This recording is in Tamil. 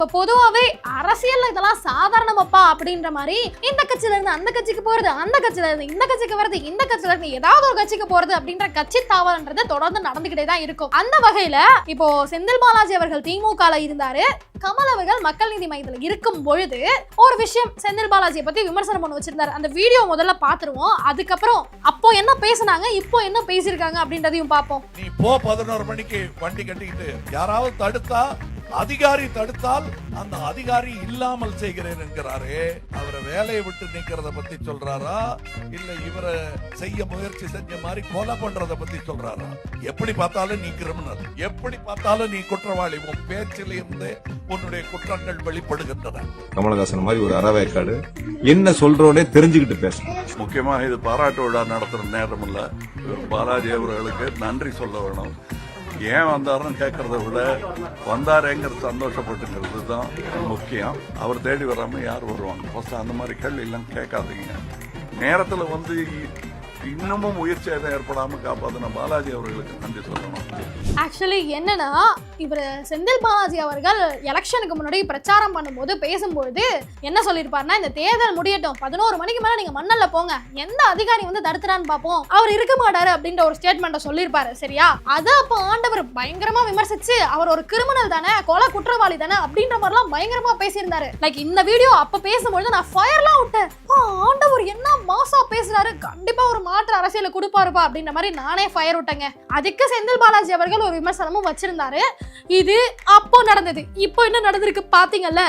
இப்ப பொதுவாவே அரசியல் இதெல்லாம் சாதாரணமாப்பா அப்படின்ற மாதிரி இந்த கட்சியில இருந்து அந்த கட்சிக்கு போறது, அந்த கட்சியில இருந்து இந்த கட்சிக்கு வருது, இந்த கட்சியில இருந்து ஏதாவது ஒரு கட்சிக்கு போறது அப்படின்ற கட்சி தாவல்ன்றது தொடர்ந்து நடந்துகிட்டே தான் இருக்கும். அந்த வகையில இப்போ செந்தில் பாலாஜி அவர்கள் திமுகல இருந்தாரு, கமல் அவர்கள் மக்கள் நீதி மையத்துல இருக்கும் பொழுது ஒரு விஷயம் செந்தில் பாலாஜியை பத்தி விமர்சனம் பண்ண வச்சிருந்தாரு. அந்த வீடியோ முதல்ல பாத்துருவோம், அதுக்கப்புறம் அப்போ என்ன பேசினாங்க, இப்போ என்ன பேசியிருக்காங்க அப்படின்றதையும் பார்ப்போம். நீ போ 11 மணிக்கு வண்டி கட்டிக்கிட்டு யாராவது தடுத்தா, அதிகாரி தடுத்தால் அந்த அதிகாரி இல்லாமல் செய்கிறேன் என்கிறாரே, அவரை வேலையை விட்டு நீக்கிறத பத்தி சொல்றாரா இல்ல இவரை செய்ய முயற்சி செஞ்ச மாதிரி கொலை பண்றத பத்தி சொல்றாரா? எப்படி பார்த்தாலும் நீ கிரிமினல், எப்படி பார்த்தாலும் நீ குற்றவாளி. உன் பேச்சில இருந்து உன்னுடைய குற்றங்கள் வெளிப்படுகின்றன. கமலஹாசன் மாதிரி ஒரு அறவேக்காடு என்ன சொல்றோனே தெரிஞ்சுக்கிட்டு பேசணும். முக்கியமா இது பாராட்டு விழா நடத்துற நேரம் இல்ல, பாலாஜி அவர்களுக்கு நன்றி சொல்ல வேணும். ஏன் வந்தாருன்னு கேட்கறத விட வந்தாரேங்கிற சந்தோஷப்பட்டுங்கிறது தான் முக்கியம். அவர் தேடி வராம யார் வருவாங்க? ஃபர்ஸ்ட் அந்த மாதிரி கேள்வி எல்லாம் கேட்காதீங்க. நேரத்துல வந்து இன்னமும் உயிர் சேதம் ஏற்படாம காப்பாத்தின பாலாஜி அவர்களுக்கு நன்றி சொல்லணும். ஆக்சுவலி என்னன்னா, இவர் செந்தில் பாலாஜி அவர்கள் எலெக்ஷனுக்கு முன்னாடி பிரச்சாரம் பண்ணும்போது பேசும்போது என்ன சொல்லியிருப்பாருன்னா, இந்த தேர்தல் முடியட்டும், 11 மணிக்கு மேல நீங்க மண்ணல்ல போங்க, எந்த அதிகாரி வந்து தடுத்துறான்னு பாப்போம், அவர் இருக்க மாட்டாரு அப்படின்ற ஒரு ஸ்டேட்மெண்ட்டை சொல்லியிருப்பாரு. சரியா? அதை அப்ப ஆண்டவர் பயங்கரமா விமர்சிச்சு, அவர் ஒரு கிரிமினல் தானே, கொலை குற்றவாளி தானே அப்படின்ற மாதிரிலாம் பயங்கரமா பேசியிருந்தாரு. லைக் இந்த வீடியோ அப்ப பேசும்பொழுது நான் ஃபயர்லாம் விட்டேன். ஆண்டவர் என்ன மாசா பேசுறாரு, கண்டிப்பா ஒரு மாற்று அரசியல கொடுப்பாருப்பா அப்படின்ற மாதிரி நானே ஃபயர் விட்டேங்க. அதுக்கு செந்தில் பாலாஜி அவர்கள் ஒரு விமர்சனமும் வச்சிருந்தாரு. இது அப்போ நடந்தது. இப்போ என்ன நடந்திருக்கு பாத்தீங்கல்ல?